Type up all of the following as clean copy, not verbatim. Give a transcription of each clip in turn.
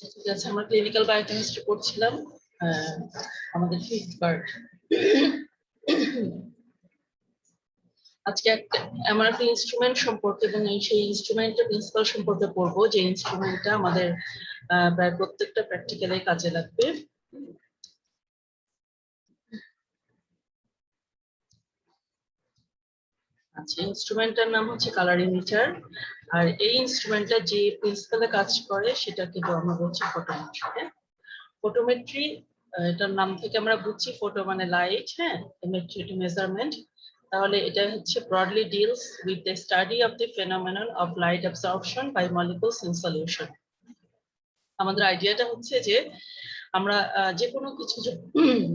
ঠিক আছে, আমরা ক্লিনিক্যাল বায়োকেমিস্ট্রি পড়ছিলাম, আমাদের ফিফথ পার্ট। আজকে এমন একটা ইনস্ট্রুমেন্ট সম্পর্কে এবং সেই ইনস্ট্রুমেন্টের প্রিন্সিপাল সম্পর্কে পড়বো, যে ইনস্ট্রুমেন্টটা আমাদের প্রায় প্রত্যেকটা প্র্যাকটিক্যালে কাজে লাগবে। আচ্ছা, ইনস্ট্রুমেন্টটার নাম হচ্ছে কালারিমিটার। আর এই ইনস্ট্রুমেন্টটা যে প্রিন্সিপালে কাজ করে সেটাকে আমরা বলছি ফটোমেট্রি। ফটোমেট্রি এটার নাম থেকে আমরা বুঝছি ফটো মানে লাইট, হ্যাঁ, মেট্রি টু মেজারমেন্ট। তাহলে এটা হচ্ছে broadly deals with the study of the phenomenon of light absorption by molecules in solution. আমাদের আইডিয়াটা হচ্ছে যে আমরা যে কোনো কিছু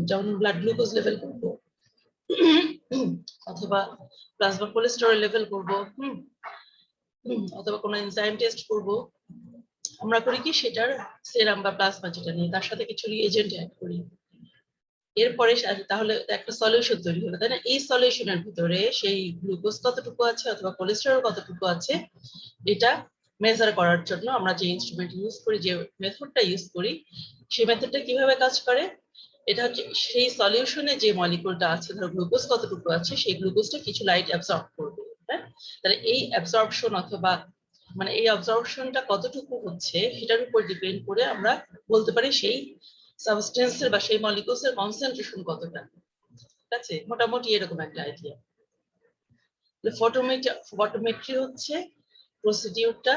যেমন ব্লাড গ্লুকোজ লেভেল করবো অথবা প্লাজমা কোলেস্টেরল লেভেল করবো, অথবা কোনো এনজাইম টেস্ট করবো, আমরা করি কি সেটার সেরাম বা প্লাজমা যেটা নিয়ে তার সাথে কিছু রিএজেন্ট অ্যাড করি, এরপরে তাহলে একটা সলিউশন তৈরি হলো, তাই না? এই সলিউশনের ভিতরে সেই গ্লুকোজ কতটুকু আছে অথবা কোলেস্টেরল কতটুকু আছে এটা মেজার করার জন্য আমরা যে ইনস্ট্রুমেন্ট ইউজ করি, যে মেথডটা ইউজ করি, সেই মেথডটা কিভাবে কাজ করে, এটা হচ্ছে সেই সলিউশনে যে মলিকুলটা আছে, ধরো গ্লুকোজ কতটুকু আছে, সেই গ্লুকোজটা কিছু লাইট অ্যাবসর্ব করবে, হ্যাঁ। তাহলে এই অ্যাবসর্পশন অথবা মানে এই অ্যাবসর্পশনটা কতটুকু হচ্ছে সেটার উপর ডিপেন্ড করে আমরা বলতে পারি সেই সাবস্টেন্সের বা সেই মলিকুলসের কনসেন্ট্রেশন কতটা। ঠিক আছে, মোটামুটি এরকম একটা আইডিয়া। ফটোমেট্রি হচ্ছে প্রসিডিউরটা,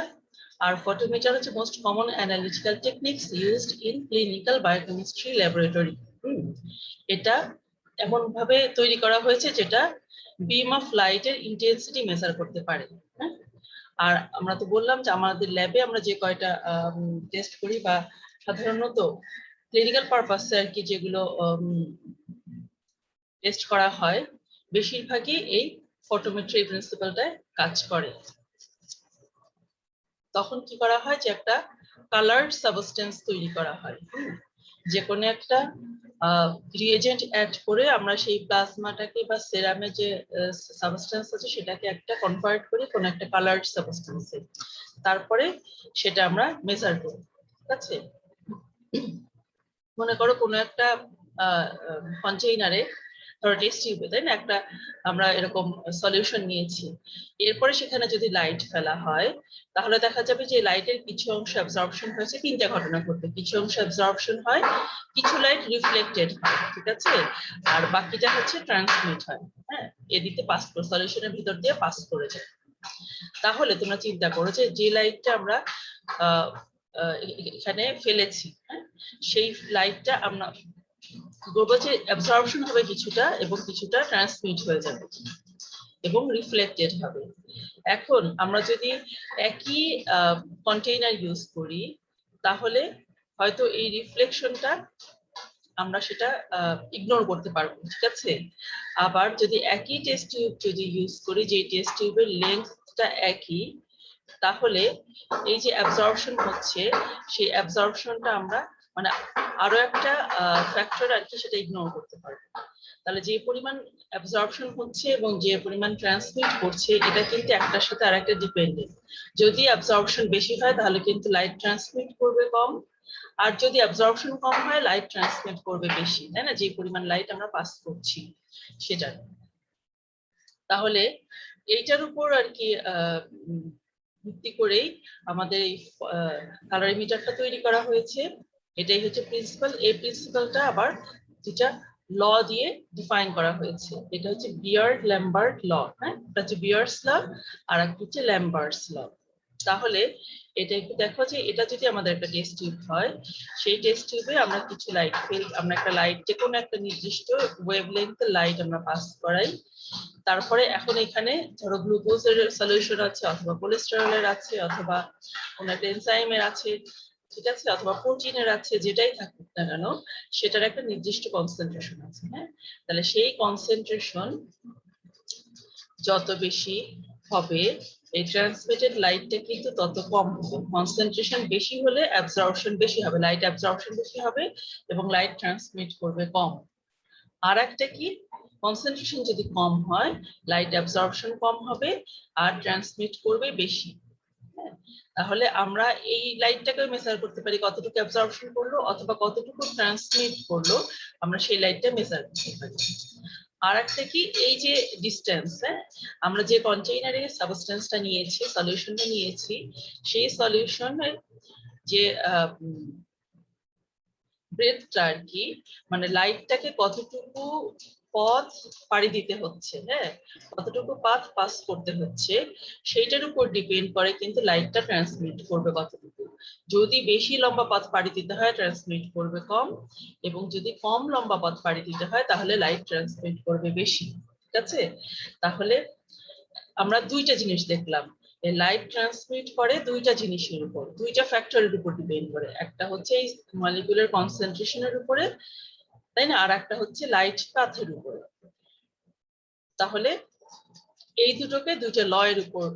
আর ফটোমিটার হচ্ছে most common analytical techniques used in clinical biochemistry laboratory. এটা এমন ভাবে তৈরি করা হয়েছে যেটা বিম অফ লাইটের ইন্টেন্সিটি মেজার করতে পারে। আর আমরা তো বললাম যে আমাদের ল্যাবে আমরা যে কয়টা টেস্ট করি বা সাধারণত ক্লিনিক্যাল পারপাসে আর কি যেগুলো টেস্ট করা হয় বেশিরভাগই এই ফটোমেট্রি প্রিন্সিপালটায় কাজ করে। তখন কি করা হয় যে একটা কালার সাবস্টেন্স তৈরি করা হয়, যে কোনো একটা রিএজেন্ট অ্যাড করে আমরা সেই প্লাজমাটাকে বা সেরামে যে সাবস্টেন্স আছে সেটাকে একটা কনভার্ট করি কোনো একটা কালার সাবস্টেন্সে, তারপরে সেটা আমরা মেজার করি। ঠিক আছে, মনে করো কোনো একটা কন্টেইনারে, ধরো টেস্ট টিউবে, তাই না, একটা আমরা এরকম সলিউশন নিয়েছি, এরপরে সেখানে যদি লাইট ফেলা হয় তাহলে দেখা যাবে যে লাইটের কিছু অংশ অ্যাবজর্পশন হয়েছে, তিনটা ঘটনা ঘটবে, কিছু অংশ অ্যাবজর্পশন হয়, কিছু লাইট রিফ্লেক্টেড হয়, ঠিক আছে, আর বাকিটা হচ্ছে ট্রান্সমিট হয়, হ্যাঁ, এদিকে পাস করে সলিউশনের ভিতর দিয়ে পাস করে যায়। তাহলে তোমরা চিন্তা করো যে যে লাইটটা আমরা এখানে ফেলেছি, হ্যাঁ, সেই লাইটটা আমরা বলবো যে অ্যাবজর্পশন হবে কিছুটা এবং কিছুটা ট্রান্সমিট হয়ে যাবে এবং রিফ্লেক্টেড হবে। এখন আমরা যদি একই কন্টেইনার ইউজ করি তাহলে হয়তো এই রিফ্লেকশনটা আমরা সেটা ইগনোর করতে পারবো, ঠিক আছে। আবার যদি একই টেস্ট টিউব যদি ইউজ করি, যে টেস্ট টিউবের লেন্থটা একই, তাহলে এই যে অ্যাবজর্পশন হচ্ছে সেই অ্যাবজর্পশনটা আমরা মানে আরো একটা ফ্যাক্টর আর কি সেটা ইগনোর করতে পারবো। তাহলে যে পরিমাণ অ্যাবজর্পশন হচ্ছে এবং যে পরিমাণ ট্রান্সমিট করছে এটা কিন্তু একটার সাথে আরেকটা ডিপেন্ডেন্ট। যদি অ্যাবজর্পশন বেশি হয় তাহলে কিন্তু লাইট ট্রান্সমিট করবে কম, আর যদি অ্যাবজর্পশন কম হয় লাইট ট্রান্সমিট করবে বেশি, তাই না, যে পরিমাণ লাইট আমরা পাস করছি সেটা। তাহলে এইটার উপর আর কি ভিত্তি করেই আমাদের এই কালারিমিটারটা তৈরি করা হয়েছে। এটাই হচ্ছে প্রিন্সিপাল। এই প্রিন্সিপালটা আবার যেটা ল দিয়ে ডিফাইন করা হয়েছে, এটা হচ্ছে বিয়ার্ড-ল্যাম্বার্ট ল, হ্যাঁ, এটা হচ্ছে বিয়ার্ডস ল আর একটা হচ্ছে ল্যাম্বার্টস ল। তাহলে এটা একটু দেখো যে এটা যদি আমাদের একটা টেস্ট টিউব হয়, সেই টেস্ট টিউবে আমরা কিছু লাইট আমরা একটা লাইট যে কোনো একটা নির্দিষ্ট ওয়েভলেন্থের লাইট আমরা পাস করাই, তারপরে এখন এখানে ধরো গ্লুকোজের সলিউশন আছে অথবা কোলেস্টেরলের আছে অথবা কোনো একটা এনজাইমের আছে, ঠিক আছে, অথবা প্রোটিনের আছে, যেটাই থাকুক না কেন সেটার একটা নির্দিষ্ট কনসেন্ট্রেশন আছে, হ্যাঁ। তাহলে সেই কনসেন্ট্রেশন যত বেশি হবে এই ট্রান্সমিটেড লাইটটা কিন্তু তত কম হবে। কনসেন্ট্রেশন বেশি হলে অ্যাবজর্পশন বেশি হবে, লাইট অ্যাবজর্পশন বেশি হবে এবং লাইট ট্রান্সমিট করবে কম। আর একটা কি, কনসেন্ট্রেশন যদি কম হয় লাইট অ্যাবজর্পশন কম হবে আর ট্রান্সমিট করবে বেশি। তাহলে আমরা এই লাইটটাকে মেজার করতে পারি কতটুকু অ্যাবজর্পশন করলো অথবা কতটুকু ট্রান্সমিট করলো, আমরা সেই লাইটটা মেজার করতে পারি। আর একটা কি, এই যে ডিস্টেন্স, আমরা যে কন্টেইনারে সাবস্টেন্সটা নিয়েছি, সলিউশনটা নিয়েছি, সেই সলিউশনের যে ব্রেথটা আর কি, মানে লাইটটাকে কতটুকু পথ পাড়ি দিতে হচ্ছে, হ্যাঁ, কতটুকু পাথ পাস করতে হচ্ছে, সেইটার উপর ডিপেন্ড করে কিন্তু লাইটটা ট্রান্সমিট করবে কতটুকু। যদি বেশি লম্বা পথ পাড়ি দিতে হয় ট্রান্সমিট করবে কম, এবং যদি কম লম্বা পথ পাড়ি দিতে হয় তাহলে লাইট ট্রান্সমিট করবে বেশি। ঠিক আছে, তাহলে আমরা দুইটা জিনিস দেখলাম, লাইট ট্রান্সমিট করে দুইটা জিনিসের উপর, দুইটা ফ্যাক্টরের উপর ডিপেন্ড করে। একটা হচ্ছে এই মলিকুলার কনসেন্ট্রেশনের উপরে, তাই না, আর একটা হচ্ছে লাইট পাথের উপরে। তাহলে এই দুটোকে দুইটা ল এর উপর,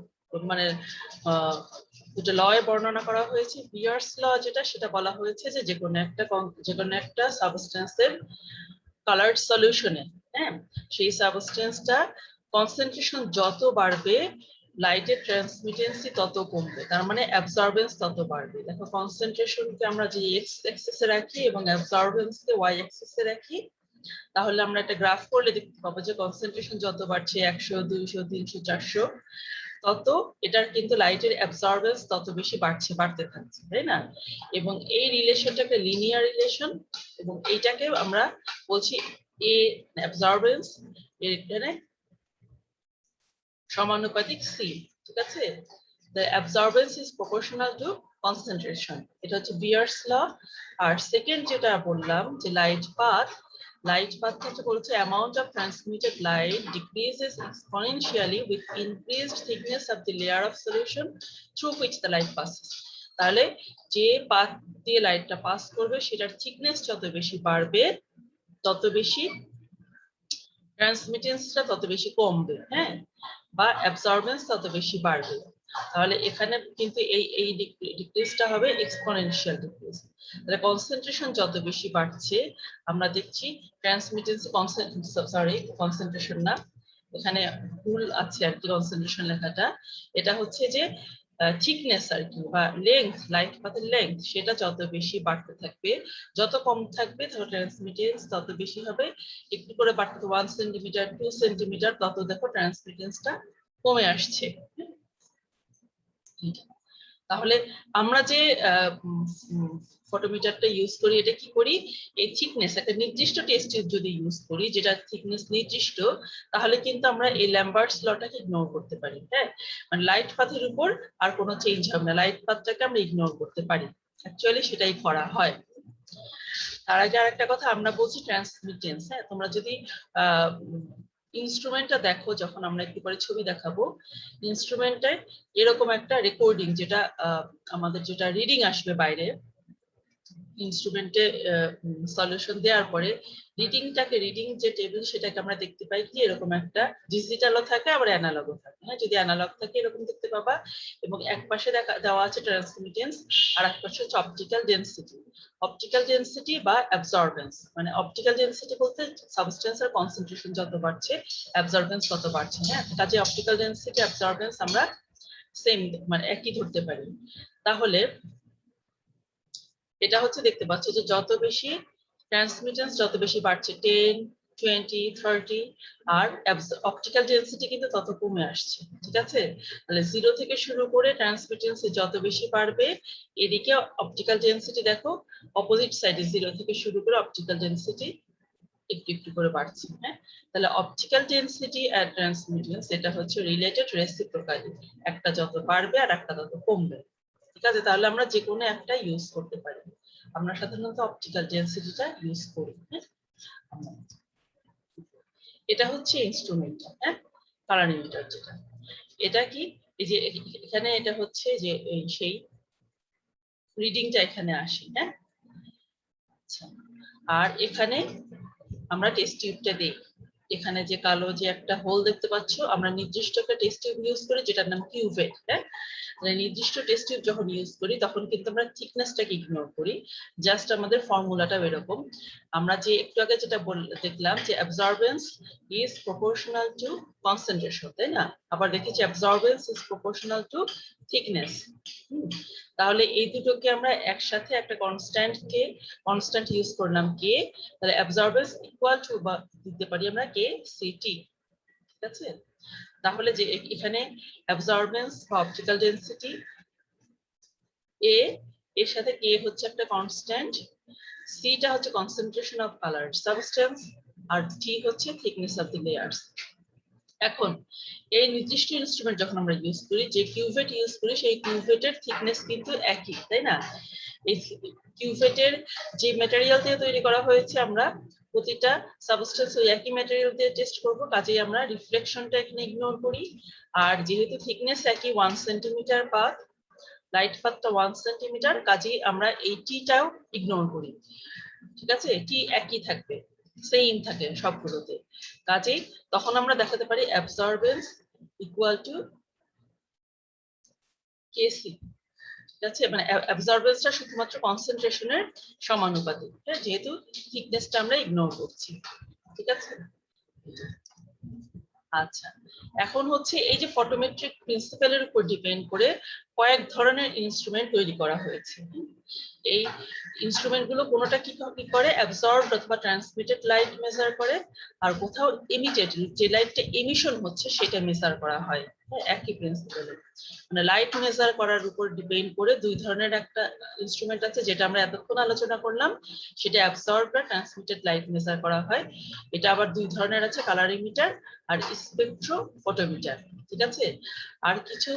মানে দুটো ল এ বর্ণনা করা হয়েছে। বিয়ার্স ল যেটা, সেটা বলা হয়েছে যে যেকোনো একটা সাবস্টেন্সের কালার্ড সলিউশনে, হ্যাঁ, সেই সাবস্টেন্সটা কনসেন্ট্রেশন যত বাড়বে লাইটের ট্রান্সমিটেন্সি তত কমবে, তার মানে অ্যাবজর্বেন্স তত বাড়বে। দেখো কনসেন্ট্রেশনকে আমরা যে এক্স অ্যাক্সিসে রাখি এবং অ্যাবজর্বেন্সকে ওয়াই অ্যাক্সিসে রাখি, তাহলে আমরা একটা গ্রাফ করলে দেখতে পাবো যে কনসেন্ট্রেশন যত বাড়ছে 100, 200, 300, 400, তত এটার কিন্তু লাইটের অ্যাবজর্বেন্স তত বেশি বাড়তে থাকছে, তাই না? এবং এই রিলেশনটাকে লিনিয়ার রিলেশন, এবং এইটাকে আমরা বলছি এ অ্যাবজর্বেন্স, এখানে সমানুপাতিক সি। ঠিক আছে, the absorbance is proportional to concentration, এটা হচ্ছে বিয়ার্স ল। আর সেকেন্ড যেটা বললাম যে লাইট পাথ হচ্ছে বলছে amount of transmitted light decreases exponentially with increased thickness of the layer of solution through which the light passes। তাহলে যে পাথ দিয়ে লাইটটা পাস করবে সেটার থিকনেস যত বেশি বাড়বে তত বেশি ট্রান্সমিটেন্সটা তত বেশি কমবে, হ্যাঁ, বা অ্যাবজর্বেন্স তত বেশি বাড়বে। তাহলে এখানে কিন্তু এই ডিক্রিজটা হবে এক্সপোনেনশিয়াল ডিক্রিজ। তাহলে কনসেন্ট্রেশন যত বেশি বাড়ছে আমরা দেখছি ট্রান্সমিটেন্স কনসেন্ট্রেশন না, এখানে ভুল আছে আর কি, কনসেন্ট্রেশন লেখাটা, এটা হচ্ছে যে থিকনেস আর কি, বা লেংথ, লাইট পাথের লেংথ, সেটা যত বেশি বাড়তে থাকবে, যত কম থাকবে তত ট্রান্সমিটেন্স তত বেশি হবে। একটু করে বাড়তে 1 সেন্টিমিটার 2 সেন্টিমিটার, তত দেখো ট্রান্সমিটেন্সটা কমে আসছে। তাহলে আমরা যে ফটোমিটারটা ইউজ করি, এটা কি করি, এই থিকনেস একটা নির্দিষ্ট টেস্ট টিউব যদি ইউজ করি যেটা থিকনেস নির্দিষ্ট, তাহলে কিন্তু আমরা এই ল্যাম্বার্টস লটাকে ইগনোর করতে পারি, হ্যাঁ, মানে লাইট পাথের উপর আর কোনো চেঞ্জ হবে না, লাইট পাথটাকে আমরা ইগনোর করতে পারি, অ্যাকচুয়ালি সেটাই করা হয়। তার আগে আরেকটা কথা আমরা বলছি ট্রান্সমিটেন্স, হ্যাঁ, তোমরা যদি ইনস্ট্রুমেন্টটা দেখো, যখন আমরা একটু পরে ছবি দেখাবো, ইনস্ট্রুমেন্টে এরকম একটা রেকর্ডিং, যেটা আমাদের যেটা রিডিং আসবে বাইরে ইনস্ট্রুমেন্টে সলিউশন দেওয়ার পরে, রিডিং যে টেবিল সেটাকে আমরা দেখতে পাই কি এরকম একটা ডিজিটালও থাকে আবার অ্যানালগও থাকে, হ্যাঁ, যদি অ্যানালগ থাকে এরকম দেখতে পাবা, এবং এক পাশে দেওয়া আছে ট্রান্সমিটেন্স, আর এক পাশে হচ্ছে অপটিক্যাল ডেনসিটি বা অ্যাবজর্বেন্স। মানে অপটিক্যাল ডেনসিটি বলতে সাবস্টেন্সের কনসেন্ট্রেশন যত বাড়ছে অ্যাবজর্বেন্স তত বাড়ছে, হ্যাঁ, কাজে অপটিক্যাল ডেনসিটি অ্যাবজর্বেন্স আমরা সেম, মানে একই ধরতে পারি। তাহলে এটা হচ্ছে দেখতে পাচ্ছ যে যত বেশি ট্রান্সমিটেন্স যত বেশি বাড়ছে 10, 20, 30, আর অপটিক্যাল ডেনসিটি কিন্তু তত কমে আসছে। ঠিক আছে, তাহলে 0 থেকে শুরু করে ট্রান্সমিটেন্স যত বেশি বাড়বে, এদিকে অপটিক্যাল ডেনসিটি দেখো অপোজিট সাইডে 0 থেকে শুরু করে অপটিক্যাল ডেনসিটি একটু একটু করে বাড়ছে, হ্যাঁ, তাহলে অপটিক্যাল ডেনসিটি আর ট্রান্সমিটেন্স এটা হচ্ছে রিলেটেড রেসিপ্রোকালি, একটা যত বাড়বে আর একটা তত কমবে। ঠিক আছে, তাহলে আমরা যে কোনো একটা ইউজ করতে পারি, আমরা সাধারণত অপটিক্যাল ডেনসিটিটা ইউজ করি, হ্যাঁ। এটা হচ্ছে ইনস্ট্রুমেন্ট, হ্যাঁ, কালারিমিটার যেটা, এটা কি, এই যে এখানে এটা হচ্ছে যে সেই রিডিংটা এখানে আসে, হ্যাঁ, আচ্ছা, আর এখানে আমরা টেস্ট টিউবটা দিই, এখানে যে কালো যে একটা হোল দেখতে পাচ্ছ, আমরা নির্দিষ্ট একটা টেস্ট টিউব ইউজ করি যেটার নাম কিউভেট, হ্যাঁ, নির্দিষ্ট টেস্ট টিউব যখন ইউজ করি তখন কিন্তু আমরা থিকনেসটাকে ইগনোর করি, জাস্ট আমাদের ফর্মুলাটা এরকম। আমরা যে একটু আগে যেটা দেখলাম যে absorbance is proportional to concentration, তাই না? আবার দেখেছি absorbance is proportional to thickness. তাহলে এই দুটোকে আমরা একসাথে একটা কনস্ট্যান্ট ইউজ করলাম কে, তাহলে অ্যাবজর্বেন্স ইকুয়াল টু বা দিতে পারি আমরা কে সিটি। ঠিক আছে, তাহলে যে এখানে অ্যাবজর্বেন্স বা অপটিক্যাল ডেনসিটি এ এর সাথে কে হচ্ছে একটা কনস্ট্যান্ট, সিটা হচ্ছে কনসেন্ট্রেশন অফ কালারড সাবস্টেন্স, আর টি হচ্ছে থিকনেস অফ দি লেয়ার্স। এখন এই নির্দিষ্ট ইনস্ট্রুমেন্ট যখন আমরা ইউজ করি, যে কিউভেট ইউজ করি সেই কিউভেটের থিকনেস কিন্তু একই, তাই না? এই কিউভেটের যে ম্যাটেরিয়াল দিয়ে তৈরি করা হয়েছে, আমরা প্রতিটা সাবস্টেন্স ওই একই ম্যাটেরিয়াল দিয়ে টেস্ট করব, কাজেই আমরা রিফ্লেকশনটা এখানে ইগনোর করি। আর যেহেতু থিকনেস একই 1 সেন্টিমিটার পাথ, লাইট পাথটা 1 সেন্টিমিটার, কাজেই আমরা এই টিটাও ইগনোর করি। ঠিক আছে, টি একই থাকবে, সেম থাকে সবগুলোতে, কাজেই তখন আমরা দেখাতে পারি অ্যাবজর্বেন্স ইকুয়াল টু কেসি। ঠিক আছে, মানে অ্যাবজর্বেন্সটা শুধুমাত্র কনসেন্ট্রেশনের সমানুপাতিক, যেহেতু থিকনেসটা আমরা ইগনোর করছি। ঠিক আছে, আচ্ছা এখন হচ্ছে এই যে ফটোমেট্রিক প্রিন্সিপালের উপর ডিপেন্ড করে কয়েক ধরনের ইনস্ট্রুমেন্ট তৈরি করা হয়েছে। এই ইনস্ট্রুমেন্ট গুলো কোনোটা কি করে, অ্যাবজর্বড অথবা ট্রান্সমিটেড লাইট মেজার করে, আর কোথাও এমিটেড, যে লাইটটা এমিশন হচ্ছে সেটা মেজার করা হয়। একই প্রিন্সিপালে, মানে লাইট মেজার করার উপর ডিপেন্ড করে দুই ধরনের একটা ইনস্ট্রুমেন্ট আছে, যেটা আমরা এতক্ষণ আলোচনা করলাম, সেটা অ্যাবজর্বড আর ট্রান্সমিটেড লাইট মেজার করা হয়। এটা আবার দুই ধরনের আছে, কালারিমিটার আর স্পেকট্রোফটোমিটার। ঠিক আছে, আর কিছু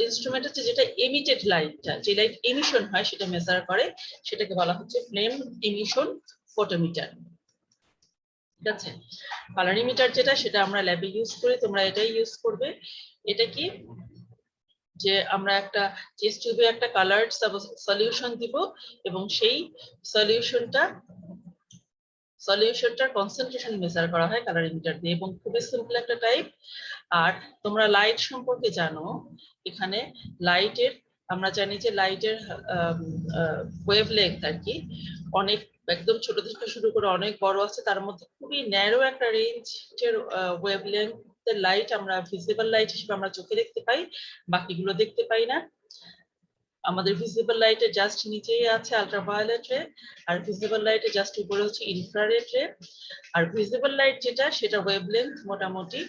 ইনস্ট্রুমেন্ট আছে যেটা এমিটেড লাইটটা, যে লাইট এমিশন হয় সেটা মেজার করে, সেটাকে বলা হচ্ছে ফ্লেম এমিশন ফটোমিটার। ঠিক আছে, কালারিমিটার যেটা, সেটা আমরা ল্যাবে ইউজ করি, তোমরা এটাই ইউজ করবে। এটা কি, যে আমরা একটা টেস্ট টিউবে একটা কালার্ড সলিউশন দিব এবং সেই সলিউশনটার কনসেন্ট্রেশন মেজার করা হয় কালারিমিটার দিয়ে, এবং খুবই সিম্পল একটা টাইপ। আর তোমরা লাইট সম্পর্কে জানো, এখানে লাইটের, আমরা জানি যে লাইটের ওয়েভলেংথ আর কি অনেক, একদম ছোট থেকে শুরু করে অনেক বড় আছে, তার মধ্যে খুবই ন্যারো একটা রেঞ্জের ওয়েভলেংথের লাইট আমরা ভিজিবল লাইট হিসেবে আমরা চোখে দেখতে পাই, বাকিগুলো দেখতে পাই না। আমাদের ভিজিবল লাইটের জাস্ট নিচেই আছে আল্ট্রাভায়োলেট রে, আর ভিজিবল লাইটের জাস্ট উপরে হচ্ছে ইনফ্রারেড রে। আর ভিজিবল লাইট যেটা, সেটা ওয়েভলেংথ মোটামুটি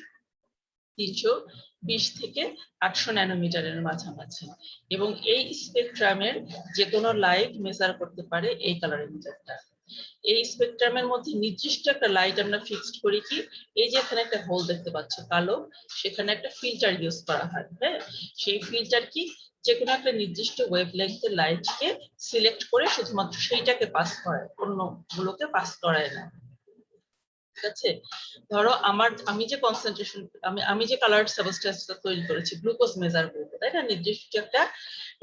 320 থেকে 800 ন্যানোমিটারের মাঝামাঝি, এবং এই স্পেকট্রামের যে কোনো লাইট মেজার করতে পারে এই কালারিমিটারটা। এই স্পেকট্রামের মধ্যে নির্দিষ্ট একটা লাইট আমরা ফিক্সড করি কি, এই যে এখানে একটা হোল দেখতে পাচ্ছ কালো, সেখানে একটা ফিল্টার ইউজ করা হয়। হ্যাঁ, সেই ফিল্টার কি, যে কোনো একটা নির্দিষ্ট ওয়েভলেংথের লাইটকে সিলেক্ট করে শুধুমাত্র সেইটাকে পাস করায়, অন্যগুলোকে পাস করায় না। ঠিক আছে, ধরো আমি যে কনসেন্ট্রেশন, আমি যে কালার সাবস্টেন্সটা তৈরি করেছি, গ্লুকোজ মেজার করবো, তাই না? নির্দিষ্ট একটা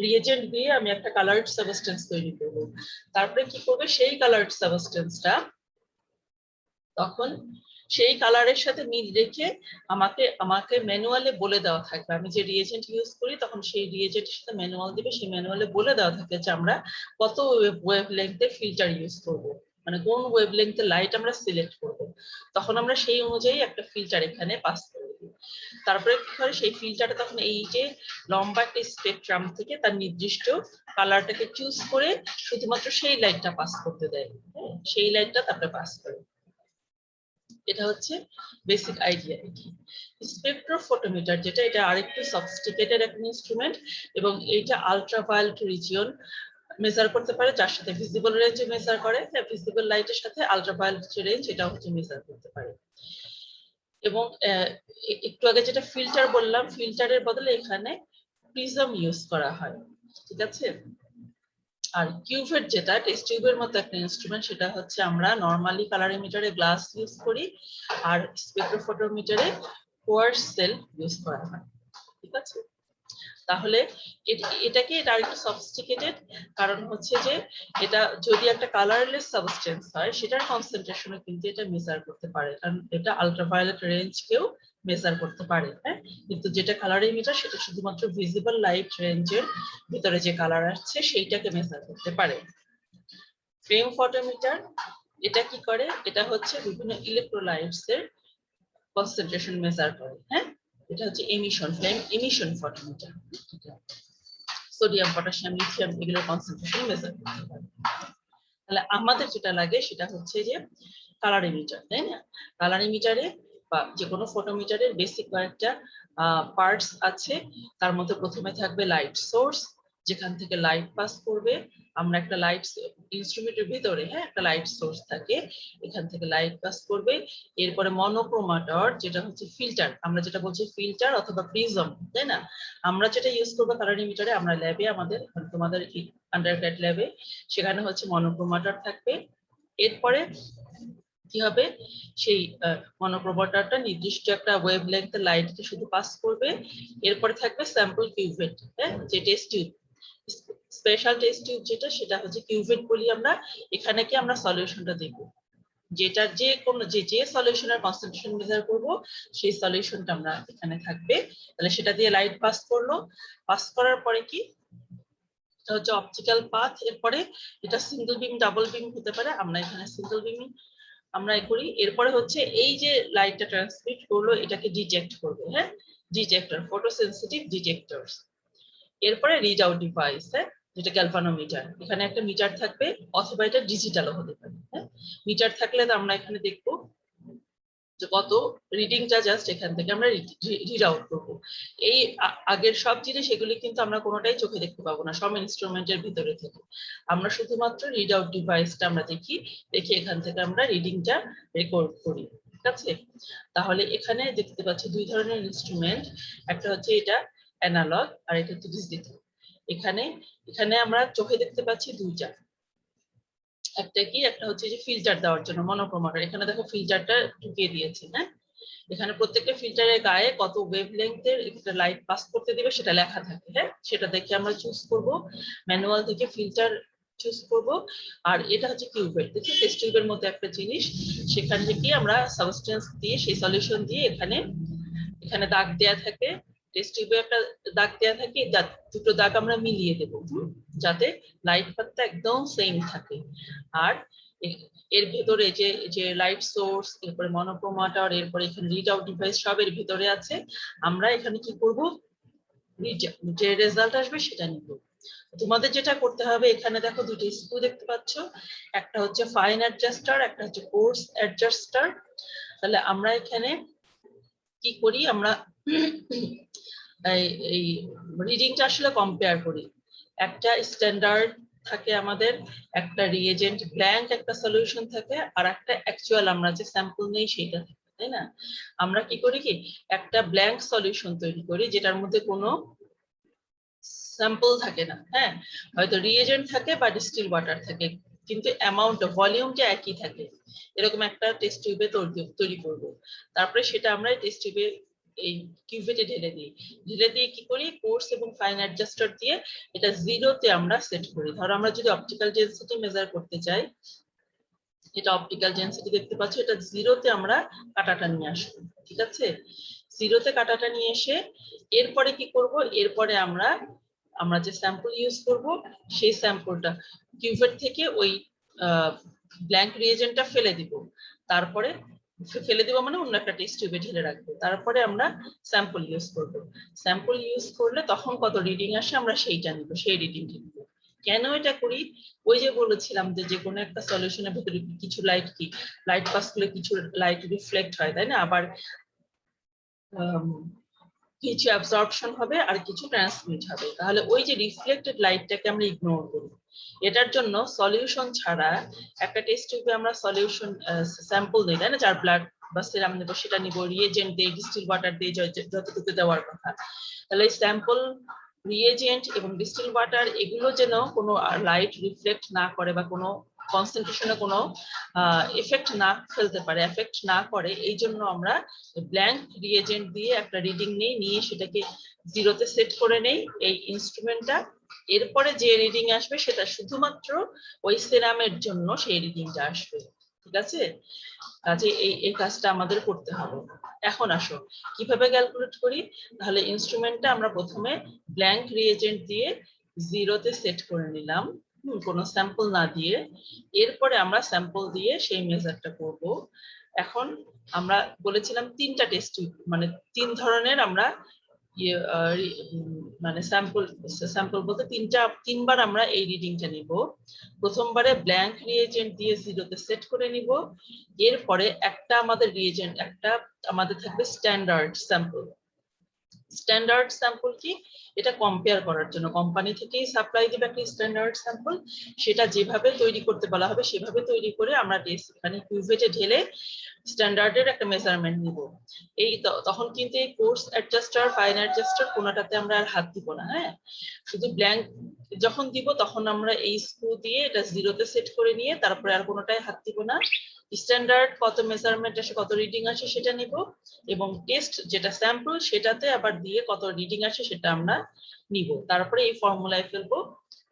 রিয়েজেন্ট দিয়ে আমি একটা কালার সাবস্টেন্স তৈরি করবো, তারপরে কি করবে, সেই কালার সাবস্টেন্সটা তখন সেই কালারের সাথে মিল রেখে আমাকে ম্যানুয়ালে বলে দেওয়া থাকবে, আমি যে রিয়েজেন্ট ইউজ করি তখন সেই রিয়েজেন্টের সাথে ম্যানুয়াল দিবে, সেই ম্যানুয়ালে বলে দেওয়া থাকে যে আমরা কত ওয়েভলেংথে ফিল্টার ইউজ করব, মানে কোন ওয়েভলেংথে লাইট আমরা সিলেক্ট করব, তখন আমরা সেই অনুযায়ী একটা ফিল্টার এখানে পাস করে দিই। তারপরে কি হয়, সেই ফিল্টারটা তখন এই যে লম্বা একটা স্পেকট্রাম থেকে তার নির্দিষ্ট কালারটাকে চুজ করে শুধুমাত্র সেই লাইটটা পাস করতে দেয়, সেই লাইটটা তারপরে পাস করে। এটা হচ্ছে বেসিক আইডিয়া। স্পেকট্রোফটোমিটার যেটা, এটা আরেকটু সফিস্টিকেটেড একটা ইনস্ট্রুমেন্ট, এবং এইটা আলট্রাভায়োলেট রিজিয়ন মেজার করতে পারে, যার সাথে ভিজিবল রেঞ্জ মেজার করে, ভিজিবল লাইটের সাথে আলট্রাভায়োলেট রেঞ্জ এটা হচ্ছে মেজার করতে পারে। এবং একটু আগে যেটা ফিল্টার বললাম, ফিল্টারের বদলে এখানে প্রিজম ইউজ করা হয়। ঠিক আছে, আর কিউভেট যেটা টেস্ট টিউবের মতো একটা ইনস্ট্রুমেন্ট, সেটা হচ্ছে আমরা নরমালি কালারিমিটারে গ্লাস ইউজ করি, আর স্পেকট্রোফটোমিটারে কোয়ার্টজ সেল ইউজ করা হয়। ঠিক আছে, তাহলে এটা আরেকটু সফিস্টিকেটেড, কারণ হচ্ছে যে এটা যদি একটা কালারলেস সাবস্টেন্স হয়, সেটার কনসেন্ট্রেশনও কিন্তু এটা মেজার করতে পারে, কারণ এটা আলট্রাভায়োলেট রেঞ্জকেও মেজার করতে পারে, হ্যাঁ, কিন্তু যেটা কালার ইমিটার সেটা শুধুমাত্র ভিজিবল লাইট রেঞ্জের ভিতরে যে কালার আসছে সেইটাকে মেজার করতে পারে। ফ্রেম ফটোমিটার এটা কি করে, এটা হচ্ছে বিভিন্ন ইলেকট্রোলাইটস এর কনসেন্ট্রেশন মেজার করে, হ্যাঁ, এটা হচ্ছে emission, flame emission photometer, sodium potassium lithium এগুলোর কনসেন্ট্রেশন মেজার করতে পারে। তাহলে আমাদের যেটা লাগে সেটা হচ্ছে যে কালার ইমিটার, তাই না? কালার ইমিটারে বা যে কোনো ফটোমিটারের বেসিক কয়েকটা পার্টস আছে। তার মধ্যে প্রথমে থাকবে লাইট সোর্স, যেখান থেকে লাইট পাস করবে। আমরা একটা লাইট ইনস্ট্রুমেন্টের ভিতরে, হ্যাঁ, একটা লাইট সোর্স থাকে, এখান থেকে লাইট পাস করবে। এরপরে মনোক্রোমাটর, যেটা হচ্ছে ফিল্টার, আমরা যেটা বলছি ফিল্টার অথবা প্রিজম, তাই না? আমরা যেটা ইউজ করবো কালার ইমিটারে, আমরা ল্যাবে আমাদের, তোমাদের আন্ডারগ্রেড ল্যাবে সেখানে হচ্ছে মনোক্রোমাটর থাকবে। এরপরে কি হবে, সেই মনোক্রোমাটরটা নির্দিষ্ট একটা ওয়েভ লেন্থের লাইটকে শুধু পাস করবে। এরপরে থাকবে স্যাম্পল কিউভেট, হ্যাঁ, যে test tube, special test tube যেটা, সেটা হচ্ছে কিউভেট বলি আমরা। এখানে কি আমরা সলিউশনটা দেখব, যেটার যে কোনো যে সলিউশনের কনসেন্ট্রেশন মেজার করব সেই সলিউশনটা আমরা এখানে থাকবে। তাহলে সেটা দিয়ে লাইট পাস করলো, পাস করার পরে কি হচ্ছে অপটিক্যাল পাথ। এরপরে এটা সিঙ্গেল বিম ডাবল বিম হতে পারে, আমরা এখানে সিঙ্গেল বিম আমরা করি। এরপরে হচ্ছে এই যে লাইটটা ট্রান্সমিট করলো এটাকে ডিটেক্ট করবে, হ্যাঁ, ডিটেক্টর, ফটোসেনসিটিভ ডিটেক্টরস। এরপরে রিড আউট ডিভাইস, হ্যাঁ, যেটা গ্যালভানোমিটার, এখানে একটা মিটার থাকবে অথবা এটা ডিজিটালও হতে পারে, হ্যাঁ। মিটার থাকলে তো আমরা এখানে দেখবো যে কত রিডিংটা, জাস্ট এখান থেকে আমরা রিড আউট করবো। এই আগের সব জিনিস এগুলি কিন্তু আমরা কোনোটাই চোখে দেখতে পাবো না, সব ইনস্ট্রুমেন্টের ভিতরে থেকে। আমরা শুধুমাত্র রিড আউট ডিভাইসটা আমরা দেখি, দেখি এখান থেকে আমরা রিডিংটা রেকর্ড করি, ঠিক আছে? তাহলে এখানে দেখতে পাচ্ছি দুই ধরনের ইনস্ট্রুমেন্ট, একটা হচ্ছে এটা অ্যানালগ আর এটা হচ্ছে ডিজিটাল। এখানে এখানে আমরা চোখে দেখতে পাচ্ছি দুইটা, একটা কি, একটা হচ্ছে যে ফিল্টার দেওয়ার জন্য মনোক্রোমাটর, এখানে দেখো ফিল্টারটা ঢুকিয়ে দিয়েছে, হ্যাঁ। এখানে প্রত্যেকটা ফিল্টারের গায়ে কত ওয়েভলেংথের একটা লাইট পাস করতে দিবে সেটা লেখা থাকে, হ্যাঁ, সেটা দেখে আমরা চুজ করব, ম্যানুয়াল থেকে ফিল্টার চুজ করব। আর এটা হচ্ছে কিউবেট, দেখি টেস্ট টিউবের মতো একটা জিনিস, সেখান থেকে আমরা সাবস্টেন্স দিয়ে সেই সলিউশন দিয়ে এখানে এখানে দাগ দেয়া থাকে, টেস্ট টিউবে একটা দাগ দেয়া থাকে, দুটো দাগ আমরা মিলিয়ে দেব যাতে লাইট পাথটা একদম সেম থাকে। আর এর ভিতরে যে যে লাইট সোর্স, এরপরে মনোক্রোমাটর, এরপরে এখানে রিড আউট ডিভাইস সব এর ভিতরে আছে। আমরা এখানে কি করব, যে রেজাল্ট আসবে সেটা নিব। তোমাদের যেটা করতে হবে, এখানে দেখো দুটো স্ক্রু দেখতে পাচ্ছ, একটা হচ্ছে ফাইন অ্যাডজাস্টার, একটা হচ্ছে কোর্স অ্যাডজাস্টার। তাহলে আমরা এখানে কি করি, আমরা এই রিডিংটা আসলে কম্পেয়ার করি। একটা স্ট্যান্ডার্ড থাকে আমাদের, একটা রিএজেন্ট ব্ল্যাঙ্ক একটা সলিউশন থাকে, আর একটা অ্যাকচুয়াল আমরা যে স্যাম্পল নেই সেটা থাকে, তাই না? আমরা কি করি কি, একটা ব্ল্যাঙ্ক সলিউশন তৈরি করি যেটার মধ্যে কোনো স্যাম্পল থাকে না, হ্যাঁ, হয়তো রিএজেন্ট থাকে বা ডিস্টিল ওয়াটার থাকে, কিন্তু অ্যামাউন্ট ভলিউমটা একই থাকে। এরকম একটা টেস্ট টিউবে তৈরি করব, তারপরে সেটা আমরা টেস্ট টিউবে এই কিউবেটে ঢেলে দিই। ঢেলে দিয়ে কি করি, কোর্স এবং ফাইন অ্যাডজাস্টার দিয়ে এটা জিরোতে আমরা সেট করি। ধরো আমরা যদি অপটিক্যাল ডেনসিটি মেজার করতে চাই, এটা অপটিক্যাল ডেনসিটি দেখতে পাচ্ছ, এটা জিরোতে আমরা কাটাটা নিয়ে আসবো, ঠিক আছে? জিরোতে কাটাটা নিয়ে এসে এরপরে কি করব, এরপরে আমরা যে স্যাম্পল ইউজ করব সেই স্যাম্পলটা কিউবেট থেকে ওই ব্ল্যাঙ্ক রিএজেন্টটা ফেলে দিব, তারপরে ফেলে দিব মানে অন্য একটা টেস্ট টিউবে ঢেলে রাখবো, তারপরে আমরা স্যাম্পল ইউজ করব। স্যাম্পল ইউজ করলে তখন কত রিডিং আসে আমরা সেইটা নিব, সেই রিডিংটা নিব। কেন এটা করি, ওই যে বলেছিলাম যে যে কোনো একটা সলিউশনের ভিতরে কিছু লাইট কি লাইট পাস করলে কিছু লাইট রিফ্লেক্ট হয়, তাই না? আবার কিছু অ্যাবজর্পশন হবে আর কিছু ট্রান্সমিট হবে। তাহলে ওই যে রিফ্লেক্টেড লাইটটাকে আমরা ইগনোর করি। এটার জন্য সলিউশন ছাড়া একটা টেস্ট টিউবে আমরা সলিউশন স্যাম্পল দিই, তাই না? যার ব্লাড বা সেরাম নেবো সেটা নিব, রিএজেন্ট দিয়ে ডিস্টিল ওয়াটার দিয়ে যতটুকু দেওয়ার কথা। তাহলে এই স্যাম্পল, রিএজেন্ট এবং ডিস্টিল ওয়াটার এগুলো যেন কোনো লাইট রিফ্লেক্ট না করে বা কোনো কনসেন্ট্রেশনে কোনো এফেক্ট না ফেলতে পারে, এফেক্ট না করে, এই জন্য আমরা ব্ল্যাঙ্ক রিএজেন্ট দিয়ে একটা রিডিং নিয়ে সেটাকে জিরোতে সেট করে নেই এই ইনস্ট্রুমেন্টটা। এরপরে যে রিডিং আসবে সেটা শুধুমাত্র ওই সেরামের জন্য সেই রিডিংটা আসবে। ঠিক আছে, কাজে এই কাজটা আমাদের করতে হবে। এখন আসো কিভাবে ক্যালকুলেট করি। তাহলে ইনস্ট্রুমেন্টটা আমরা প্রথমে ব্ল্যাঙ্ক রিএজেন্ট দিয়ে 0-তে সেট করে নিলাম, কোনো স্যাম্পল না দিয়ে। এরপরে আমরা স্যাম্পল দিয়ে সেই মেজারটা করব। এখন আমরা বলেছিলাম 3টা টেস্ট, মানে 3 ধরনের আমরা মানে স্যাম্পল বলতে 3বার আমরা এই রিডিংটা নিব। প্রথমবারে ব্ল্যাঙ্ক রিএজেন্ট দিয়ে 0-তে সেট করে নিব। এরপরে একটা আমাদের থাকবে স্ট্যান্ডার্ড স্যাম্পল। স্ট্যান্ডার্ড স্যাম্পল কি, এটা কম্পেয়ার করার জন্য কোম্পানি থেকেই সাপ্লাই দিবে একটা স্ট্যান্ডার্ড স্যাম্পল, সেটা যেভাবে তৈরি করতে বলা হবে সেভাবে তৈরি করে আমরা এখানে কিউভেটে ঢেলে স্ট্যান্ডার্ডের একটা মেজারমেন্ট নিব। তখন কিন্তু এই কোর্স অ্যাডজাস্টার, ফাইন অ্যাডজাস্টার কোনোটাতে আমরা আর হাত দিব না। হ্যাঁ, শুধু ব্ল্যাঙ্ক যখন দিব তখন আমরা এই স্ক্রু দিয়ে এটা 0-তে সেট করে নিয়ে তারপরে আর কোনোটাই হাত দিব না। স্ট্যান্ডার্ড কত মেজারমেন্ট আসে, কত রিডিং আসে সেটা নিব, এবং টেস্ট যেটা স্যাম্পল সেটাতে আবার দিয়ে কত রিডিং আসে সেটা আমরা নিব। তারপরে এই ফর্মুলায় ফেলবো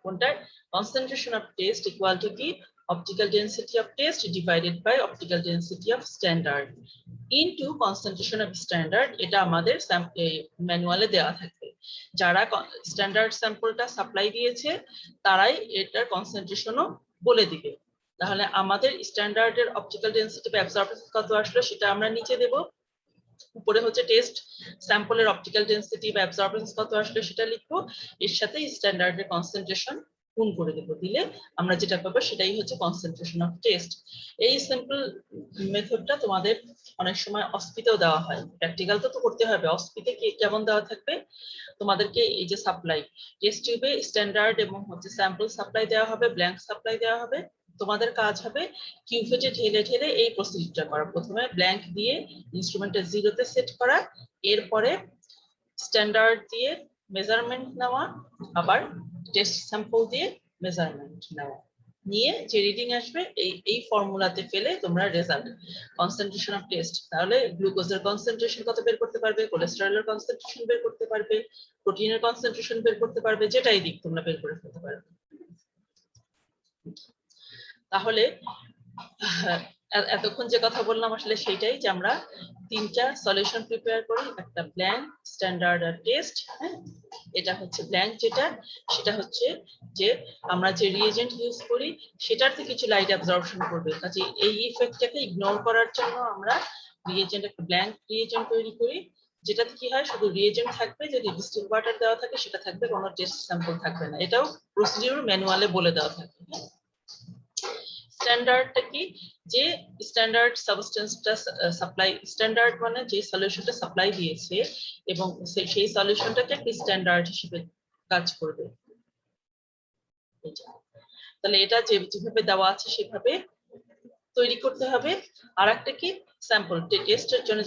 কোনটা, concentration of test equal to কি, optical density of test divided by optical density of standard into concentration of standard। এটা আমাদের ম্যানুয়ালে দেওয়া থাকবে। যারা স্ট্যান্ডার্ড স্যাম্পলটা সাপ্লাই দিয়েছে তারাই এটার কনসেন্ট্রেশনও বলে দিবে। তাহলে আমাদের স্ট্যান্ডার্ডের অপটিক্যাল ডেনসিটি বা অ্যাবসর্পশন কত আসলো সেটা আমরা নিচে দেব, উপরে হচ্ছে টেস্ট স্যাম্পলের অপটিক্যাল ডেনসিটি বা অ্যাবসর্পশন কত আসলো সেটা লিখবো, এর সাথে স্ট্যান্ডার্ডের কনসেন্ট্রেশন গুণ করে দেব, দিলে আমরা যেটা পাবো সেটাই হচ্ছে কনসেন্ট্রেশন অফ টেস্ট। এই সিম্পল মেথডটা তোমাদের অনেক সময় অস্পিতেও দেওয়া হয়, প্র্যাকটিক্যাল তো করতে হবে। অস্পিতে কেমন দেওয়া থাকবে, তোমাদেরকে এই যে সাপ্লাই টেস্ট টিউবে স্ট্যান্ডার্ড এবং হচ্ছে স্যাম্পল সাপ্লাই দেওয়া হবে, ব্ল্যাঙ্ক সাপ্লাই দেওয়া হবে। তোমাদের কাজ হবে কিউভেটে ঢেলে ঢেলে এই প্রসিডিউরটা করা। প্রথমে ব্ল্যাঙ্ক দিয়ে ইনস্ট্রুমেন্টে 0-তে সেট করা, এরপরে স্ট্যান্ডার্ড দিয়ে মেজারমেন্ট নেওয়া, আবার টেস্ট স্যাম্পল দিয়ে মেজারমেন্ট নেওয়া, নিয়ে যে রিডিং আসবে এই ফর্মুলাতে ফেলে তোমরা রেজাল্ট কনসেন্ট্রেশন অফ টেস্ট, তাহলে গ্লুকোজের কনসেন্ট্রেশন কত বের করতে পারবে, কোলেস্টেরলের কনসেন্ট্রেশন বের করতে পারবে, প্রোটিনের কনসেন্ট্রেশন বের করতে পারবে, যেটাই দিক তোমরা বের করে ফেলতে পারবে। তাহলে এতক্ষণ যে কথা বললাম আসলে সেইটাই, যে আমরা 3টা সলিউশন প্রিপেয়ার করি, একটা ব্ল্যাঙ্ক, স্ট্যান্ডার্ড আর টেস্ট। হ্যাঁ, এটা হচ্ছে ব্ল্যাঙ্ক, যেটা সেটা হচ্ছে যে আমরা যে রিএজেন্ট ইউজ করি সেটার থেকে কিছু লাইট অ্যাবজর্পশন করবে, কাজে এই ইফেক্টটাকে ইগনোর করার জন্য আমরা রিএজেন্ট একটা ব্ল্যাঙ্ক রিএজেন্ট তৈরি করি, যেটাতে কি হয় শুধু রিএজেন্ট থাকবে, যদি ডিস্টিল ওয়াটার দেওয়া থাকে সেটা থাকবে, কোনো টেস্ট স্যাম্পল থাকবে না। এটাও প্রসিডিউর ম্যানুয়ালে বলে দেওয়া থাকে। স্ট্যান্ডার্ডটা কি, যে স্ট্যান্ডার্ড সাবস্টেন্সটা সাপ্লাই, স্ট্যান্ডার্ড মানে যে সলিউশনটা সাপ্লাই দিয়েছে এবং সেই সলিউশনটাকে একটা স্ট্যান্ডার্ড হিসেবে কাজ করবে। তাহলে এটা যেভাবে দেওয়া আছে সেভাবে তৈরি করতে হবে। আর একটা কি, স্যাম্পল টেস্টের জন্য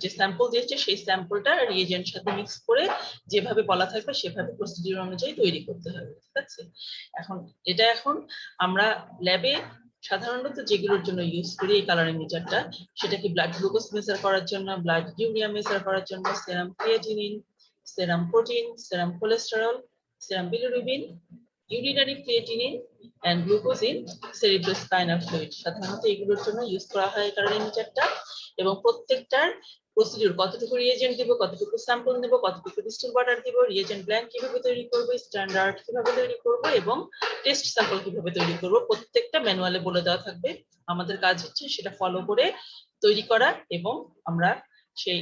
যে স্যাম্পল দিয়েছে সেই স্যাম্পলটা রিএজেন্টের সাথে মিক্স করে যেভাবে বলা থাকবে সেভাবে প্রসিডিউর অনুযায়ী তৈরি করতে হবে। ঠিক আছে, এখন আমরা ল্যাবে সাধারণত যেগুলোর জন্য ইউজ করি এই কালারিং মিটারটা, সেটা কি ব্লাড গ্লুকোজ মেজার করার জন্য, ব্লাড ইউরিয়া মেজার করার জন্য, serum creatinine, serum protein, serum cholesterol, serum bilirubin, urinary creatinine and glucose in cerebrospinal fluid, সাধারণত এগুলোর জন্য ইউজ করা হয় কালারিং মিটারটা। এবং প্রত্যেকটার প্রসিডিউর, কতটুকু রিএজেন্ট দিব, কতটুকু স্যাম্পল নেব, কতটুকু ডিস্টিল ওয়াটার দিব, রিএজেন্ট ব্ল্যাঙ্ক কিভাবে তৈরি করব, স্ট্যান্ডার্ড কিভাবে তৈরি করব এবং টেস্ট স্যাম্পল কিভাবে তৈরি করব, প্রত্যেকটা ম্যানুয়ালে বলে দেওয়া থাকবে। আমাদের কাজ হচ্ছে সেটা ফলো করে তৈরি করা এবং আমরা সেই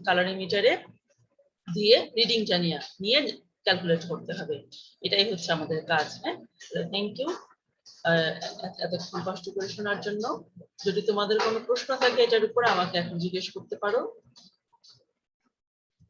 কালারিং মিটারে দিয়ে রিডিংটা নিয়ে ক্যালকুলেট করতে হবে। এটাই হচ্ছে আমাদের কাজ। হ্যাঁ, থ্যাংক ইউ এতক্ষণ কষ্ট করে শোনার জন্য। যদি তোমাদের কোনো প্রশ্ন থাকে এটার উপর আমাকে এখন জিজ্ঞেস করতে পারো।